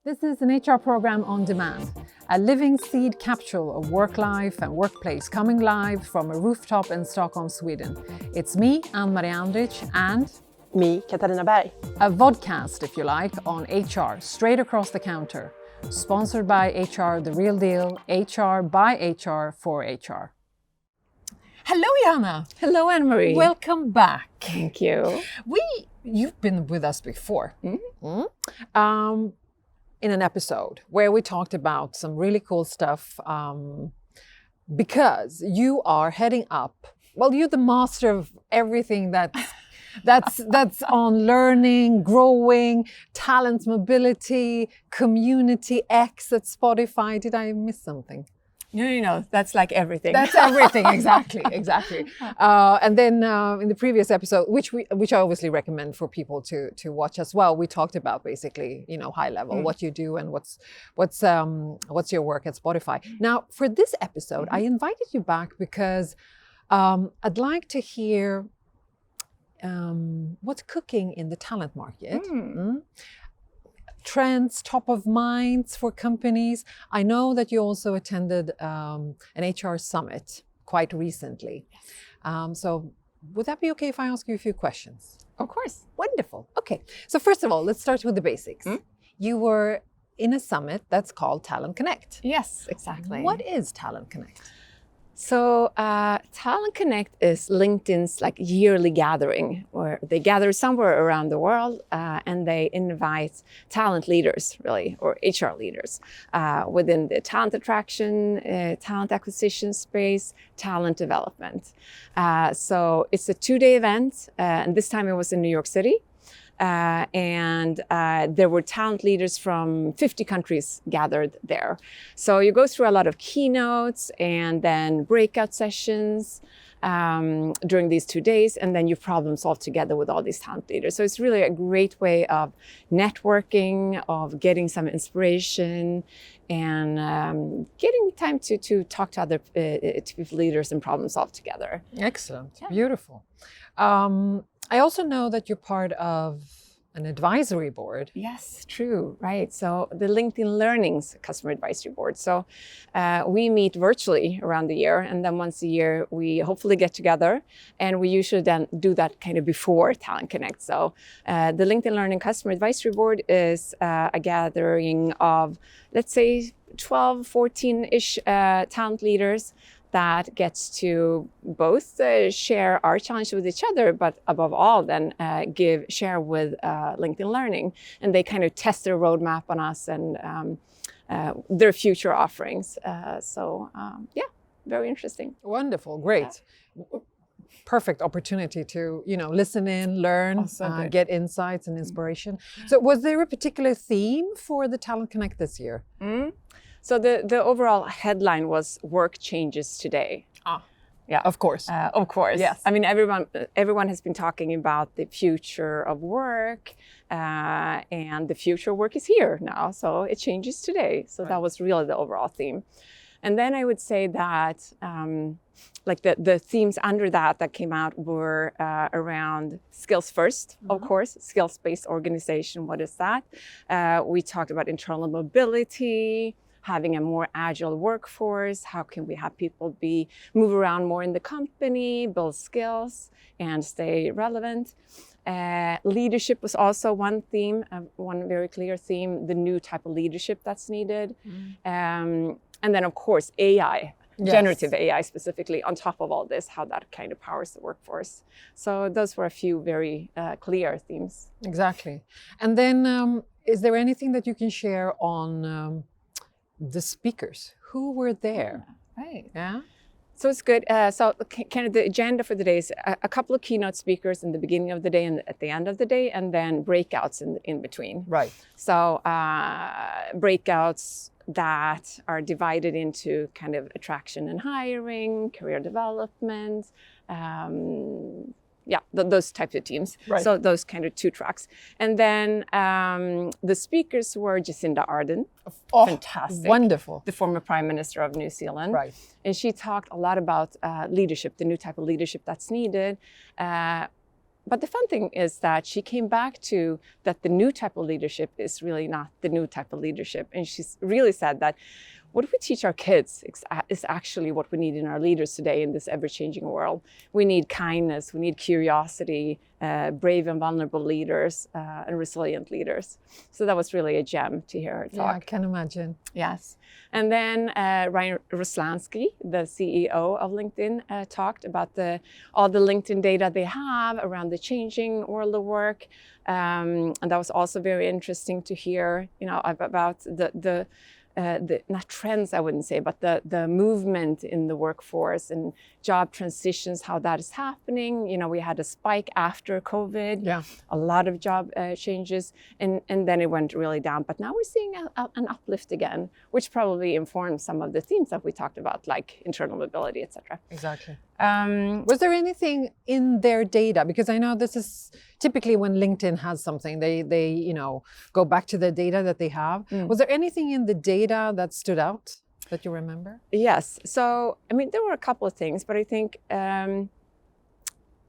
This is an HR program on demand, a living seed capsule of work life and workplace coming live from a rooftop in Stockholm, Sweden. It's me, Ann-Marie Andrich, and me, Katarina Berg. A vodcast, if you like, on HR, straight across the counter. Sponsored by HR The Real Deal, HR by HR for HR. Hello, Jana. Hello, Anne-Marie. Welcome back. Thank you. You've been with us before. Mm-hmm. In an episode where we talked about some really cool stuff because you are heading up, well, you're the master of everything that's on learning, growing, talent mobility, community X at Spotify. Did I miss something? No, that's like everything. That's everything, exactly. And then in the previous episode, which I obviously recommend for people to watch as well, we talked about basically, high level, what you do and what's your work at Spotify. Now, for this episode, I invited you back because I'd like to hear what's cooking in the talent market. Trends, top of minds for companies. I know that you also attended an HR summit quite recently. So would that be okay if I ask you a few questions? Of course. Wonderful. Okay. So first of all, let's start with the basics. You were in a summit that's called Talent Connect. Yes, exactly. What is Talent Connect? So Talent Connect is LinkedIn's yearly gathering where they gather somewhere around the world and they invite talent leaders, really, or HR leaders within the talent attraction, talent acquisition space, talent development. So it's a 2-day event, and this time it was in New York City. And there were talent leaders from 50 countries gathered there. So you go through a lot of keynotes and then breakout sessions during these 2 days, and then you problem solve together with all these talent leaders. So it's really a great way of networking, of getting some inspiration, and getting time to talk to other leaders and problem solve together. Excellent. Yeah. Beautiful. I also know that you're part of an advisory board. Yes, true, right. So the LinkedIn Learning's customer advisory board. So we meet virtually around the year, and then once a year we hopefully get together, and we usually then do that kind of before Talent Connect. So the LinkedIn Learning customer advisory board is a gathering of, let's say, 12, 14-ish talent leaders that gets to both share our challenge with each other, but above all, then share with LinkedIn Learning. And they kind of test their roadmap on us and their future offerings. Yeah, very interesting. Wonderful, great. Yeah. Perfect opportunity to, listen in, learn, get insights and inspiration. So was there a particular theme for the Talent Connect this year? So the overall headline was "Work Changes Today." Yeah, of course. Of course. Yes. I mean, everyone has been talking about the future of work, and the future of work is here now. So it changes today. So that was really the overall theme. And then I would say that the themes under that came out were around skills first, of course, skills-based organization. What is that? We talked about internal mobility, having a more agile workforce. How can we have people move around more in the company, build skills, and stay relevant? Leadership was also one theme, one very clear theme, the new type of leadership that's needed. And then, of course, AI, generative AI specifically, on top of all this, how that kind of powers the workforce. So those were a few very clear themes. Exactly. And then is there anything that you can share on the speakers? Who were there? Right. Yeah. So it's good. So kind of the agenda for the day is a couple of keynote speakers in the beginning of the day and at the end of the day, and then breakouts in between. Right. So breakouts that are divided into kind of attraction and hiring, career development, those types of teams. Right. So those kind of 2 tracks. And then the speakers were Jacinda Ardern. Fantastic. Wonderful. The former Prime Minister of New Zealand. Right. And she talked a lot about leadership, the new type of leadership that's needed. but the fun thing is that she came back to that the new type of leadership is really not the new type of leadership. And she's really said that what we teach our kids is actually what we need in our leaders today in this ever-changing world. We need kindness, we need curiosity, brave and vulnerable leaders, and resilient leaders. So that was really a gem to hear her talk. Yeah, I can imagine. Yes. And then Ryan Roslansky, the CEO of LinkedIn, talked about all the LinkedIn data they have around the changing world of work. And that was also very interesting to hear, about the not trends, I wouldn't say, but the movement in the workforce and job transitions, how that is happening. We had a spike after COVID, a lot of job changes, and then it went really down. But now we're seeing an uplift again, which probably informs some of the themes that we talked about, like internal mobility, etc. Exactly. Was there anything in their data? Because I know this is typically when LinkedIn has something, they go back to the data that they have. Was there anything in the data that stood out that you remember? Yes. So, there were a couple of things, but I think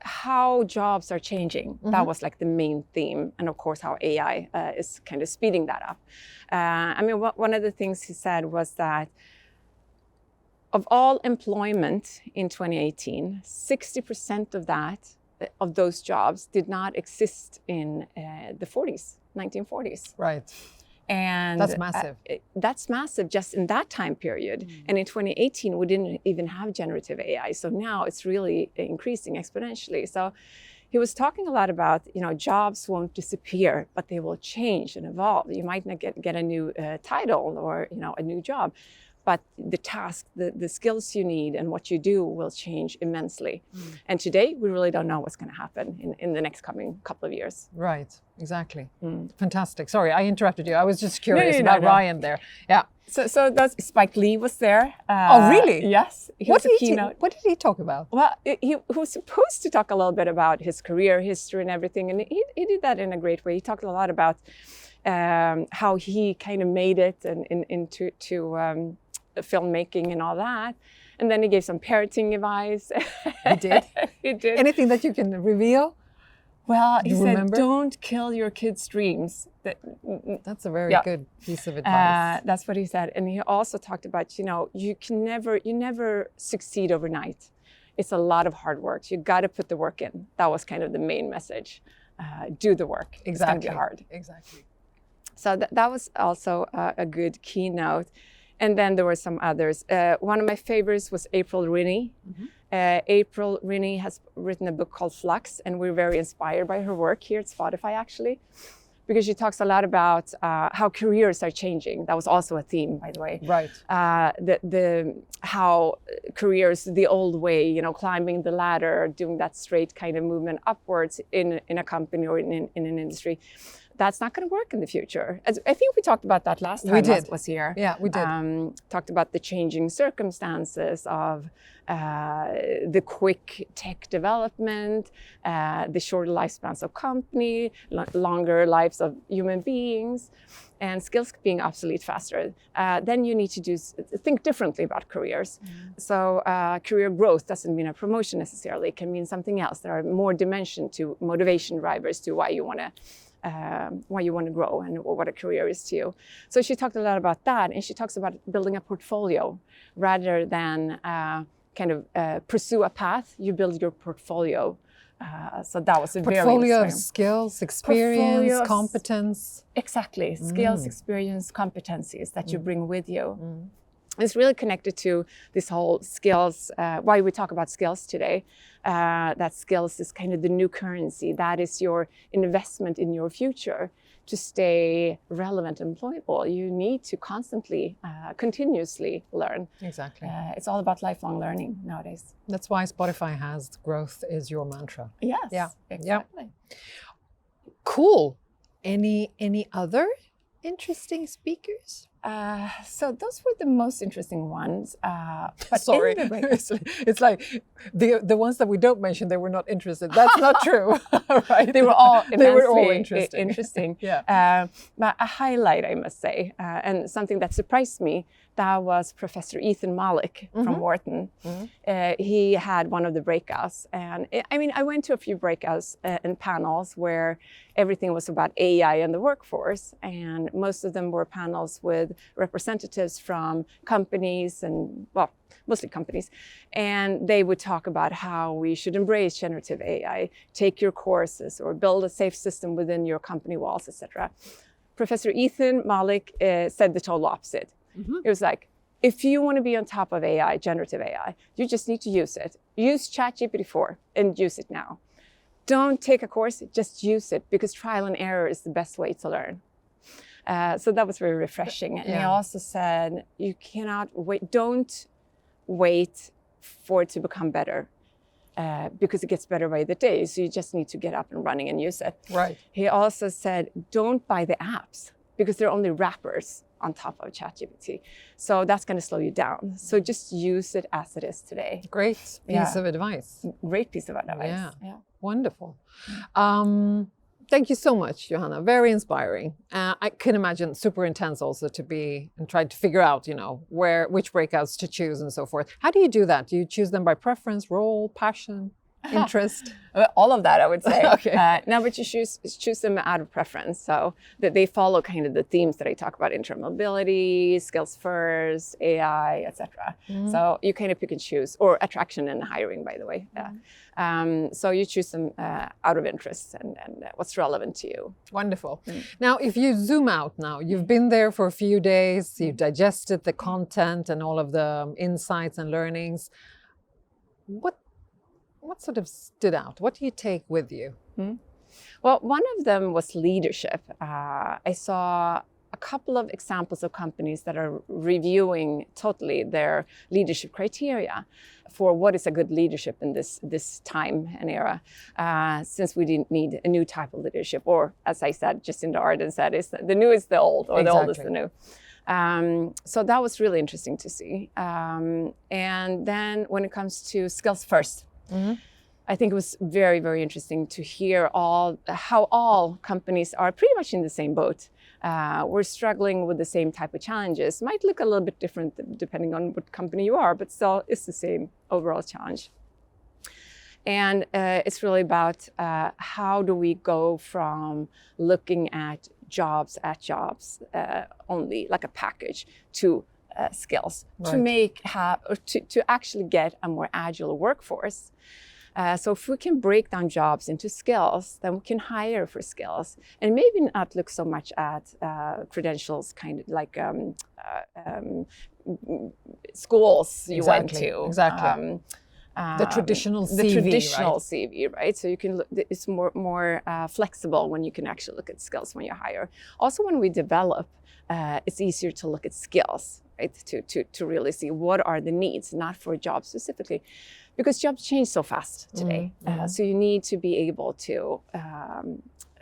how jobs are changing, that was like the main theme. And of course, how AI is kind of speeding that up. One of the things he said was that of all employment in 2018, 60% of those jobs did not exist in the 1940s. Right. And that's massive. That's massive just in that time period. And in 2018, we didn't even have generative AI. So now it's really increasing exponentially. So he was talking a lot about, jobs won't disappear, but they will change and evolve. You might not get a new title or, a new job, but the task, the skills you need and what you do will change immensely. And today, we really don't know what's going to happen in the next coming couple of years. Right, exactly. Fantastic. Sorry, I interrupted you. I was just curious about Ryan there. Yeah. So that's Spike Lee was there. Oh, really? Yes. What did he talk about? Well, he was supposed to talk a little bit about his career history and everything, and he did that in a great way. He talked a lot about how he kind of made it and into filmmaking and all that. And then he gave some parenting advice. He did? He did. Anything that you can reveal? Well, he said, don't kill your kids' dreams. That's a very good piece of advice. That's what he said. And he also talked about, you never succeed overnight. It's a lot of hard work. You got to put the work in. That was kind of the main message. Do the work. Exactly. It's going to be hard. Exactly. So that was also a good keynote. And then there were some others. One of my favorites was April Riney. April Riney has written a book called Flux, and we're very inspired by her work here at Spotify, actually, because she talks a lot about how careers are changing. That was also a theme, by the way. Right. How careers, the old way, climbing the ladder, doing that straight kind of movement upwards in a company or in an industry. That's not going to work in the future. I think we talked about that last time I was here. Yeah, we did. Talked about the changing circumstances of the quick tech development, the shorter lifespans of company, longer lives of human beings, and skills being obsolete faster. Then you need to think differently about careers. So career growth doesn't mean a promotion necessarily. It can mean something else. There are more dimension to motivation drivers to why you want to grow and what a career is to you. So she talked a lot about that, and she talks about building a portfolio rather than pursue a path. You build your portfolio. So that was a portfolio of skills, experience, competence. Exactly, skills, experience, competencies that you bring with you. It's really connected to this whole skills, why we talk about skills today. That skills is kind of the new currency. That is your investment in your future to stay relevant and employable. You need to constantly, continuously learn. Exactly. It's all about lifelong learning nowadays. That's why Spotify has growth is your mantra. Yes, yeah, exactly. Yeah. Cool. Any other interesting speakers? So those were the most interesting ones. But Sorry, in the break- it's like the ones that we don't mention, they were not interested. That's not true, right? they were all interesting. interesting. Yeah. But a highlight, I must say, and something that surprised me, that was Professor Ethan Malik from Wharton. He had one of the breakouts. And I went to a few breakouts and panels where everything was about AI and the workforce. And most of them were panels with representatives from companies and, well, mostly companies. And they would talk about how we should embrace generative AI, take your courses, or build a safe system within your company walls, etc. Professor Ethan Malik said the total opposite. It was like, if you want to be on top of AI, generative AI, you just need to use it. Use ChatGPT-4 and use it now. Don't take a course, just use it, because trial and error is the best way to learn. So that was very refreshing. And he also said, you cannot wait, don't wait for it to become better, because it gets better by the day. So you just need to get up and running and use it. Right. He also said, don't buy the apps, because they're only wrappers on top of ChatGPT. So that's going to slow you down. So just use it as it is today. Great piece of advice. Great piece of advice. Yeah. Wonderful. Thank you so much, Johanna. Very inspiring. I can imagine super intense also to be and trying to figure out, which breakouts to choose and so forth. How do you do that? Do you choose them by preference, role, passion, interest? All of that, I would say. Okay. No, but you choose them out of preference, so that they follow kind of the themes that I talk about: internal mobility, skills first, AI, etc. So you kind of pick and choose, or attraction and hiring, by the way. So you choose them out of interest and what's relevant to you. Wonderful. Now, if you zoom out now, you've been there for a few days, you've digested the content and all of the insights and learnings. What sort of stood out? What do you take with you? Well, one of them was leadership. I saw a couple of examples of companies that are reviewing totally their leadership criteria for what is a good leadership in this time and era, since we didn't need a new type of leadership, or as I said, Jacinda Ardern said, is the new is the old, or the old is the new. So that was really interesting to see. And then when it comes to skills first, I think it was very, very interesting to hear how all companies are pretty much in the same boat. We're struggling with the same type of challenges. Might look a little bit different depending on what company you are, but still it's the same overall challenge. And it's really about how do we go from looking at jobs only like a package to skills, right, to actually get a more agile workforce. So if we can break down jobs into skills, then we can hire for skills, and maybe not look so much at credentials, kind of like schools you went to. Exactly. The traditional CV, the traditional right? CV, right? So you can look, it's more flexible when you can actually look at skills when you hire. Also, when we develop, it's easier to look at skills, right? To really see what are the needs, not for a job specifically, because jobs change so fast today. So you need to be able to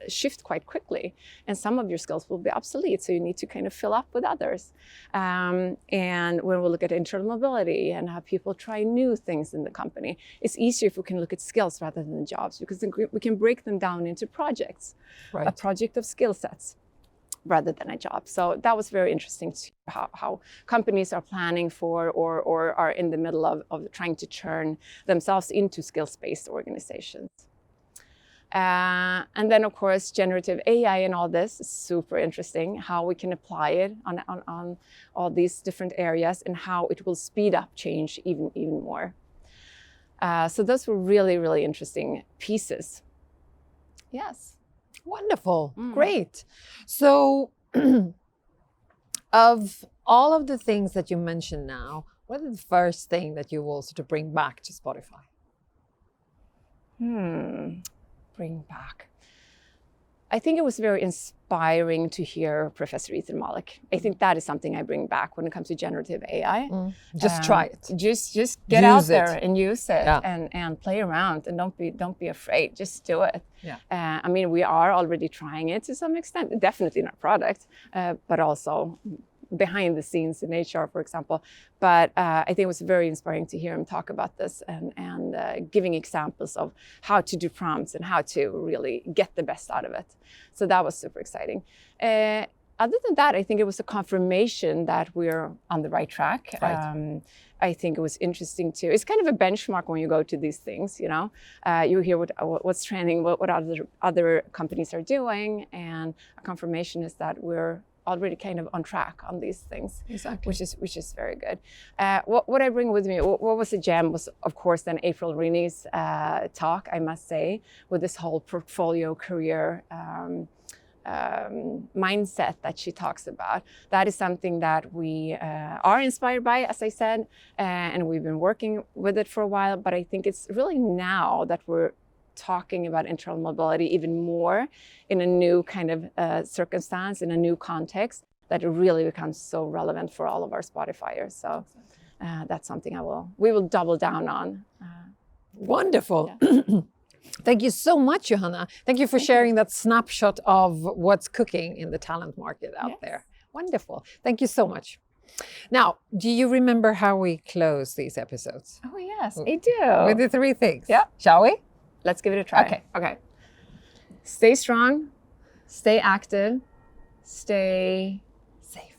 shift quite quickly, and some of your skills will be obsolete, so you need to kind of fill up with others. And when we look at internal mobility and how people try new things in the company, it's easier if we can look at skills rather than jobs, because then we can break them down into projects, right, a project of skill sets rather than a job. So that was very interesting to see how companies are planning for or are in the middle of trying to turn themselves into skills-based organizations. And then, of course, generative AI and all this is super interesting, how we can apply it on all these different areas and how it will speed up change even more. So those were really, really interesting pieces. Yes. Wonderful. Great. So of all of the things that you mentioned now, what is the first thing that you will sort of bring back to Spotify? Bring back. I think it was very inspiring to hear Professor Ethan Malik. I think that is something I bring back when it comes to generative AI. Just try it. Just get out there and use it, and play around, and don't be afraid. Just do it. Yeah. I mean, we are already trying it to some extent. Definitely in our product, but also behind the scenes in HR, for example. But I think it was very inspiring to hear him talk about this and giving examples of how to do prompts and how to really get the best out of it. So that was super exciting. Other than that, I think it was a confirmation that we're on the right track. Right. I think it was interesting too. It's kind of a benchmark when you go to these things, you know. You hear what's trending, what other companies are doing, and a confirmation is that we're already kind of on track on these things. Exactly. Which is very good. What I bring with me, what was a gem was, of course, then April Rinnie's talk, I must say, with this whole portfolio career mindset that she talks about. That is something that we are inspired by, as I said, and we've been working with it for a while. But I think it's really now that we're talking about internal mobility even more in a new kind of circumstance, in a new context, that it really becomes so relevant for all of our Spotifyers. So that's something we will double down on. Wonderful. Yeah. Thank you so much, Johanna. Thank you for sharing that snapshot of what's cooking in the talent market out there. Wonderful. Thank you so much. Now, do you remember how we close these episodes? Oh, yes, I do. With the 3 things. Yeah. Shall we? Let's give it a try. Okay. Stay strong, stay active, stay safe.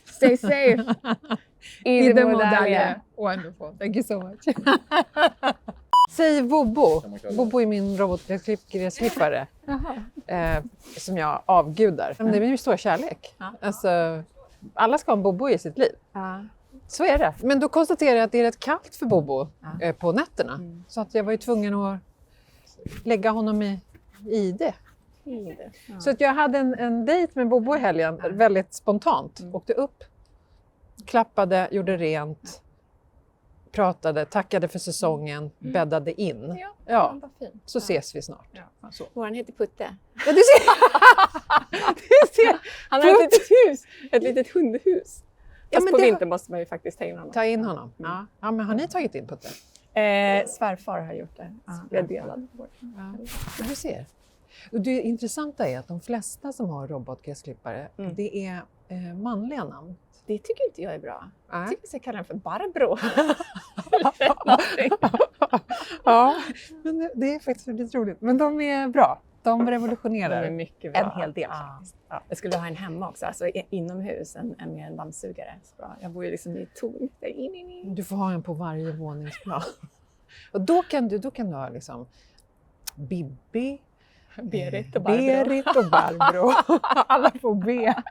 Stay safe. Either medalj. Wonderful. Thank you so much. Säg Bobo. Bobo är min robotgräsklippare som jag avgudar. Det är min stora kärlek. Alltså, alla ska ha en Bobo i sitt liv. Så är det. Men då konstaterar jag att det är rätt kallt för Bobo på nätterna. Så att jag var ju tvungen att lägga honom i ide. Så att jag hade en dejt med Bobo i helgen, väldigt spontant. Åkte upp, klappade, gjorde rent, pratade, tackade för säsongen, bäddade in. Ja. Så ses vi snart. Vår heter Putte. Ja, du ser. Han har ett litet hus, ett litet hundhus. Fast på vintern måste man ju faktiskt ta in honom. Ja, men har ni tagit in Putte? Svärfar har gjort det. Vi har delat. Du ser. Och det intressanta är att de flesta som har robotgräsklippare, det är manliga namn. Det tycker inte jag är bra. Jag tycker att jag kallar den för Barbro. Ja, men det är faktiskt väldigt roligt. Men de är bra. De revolutionerar de är mycket bra. En hel del. Ja. Jag skulle ha en hemma också, alltså inomhus, med en dammsugare. Så bra. Jag bor ju liksom i ett torn. Du får ha en på varje våningsplan. Och då kan du ha liksom Bibi, Berit och Barbro. Alla får be.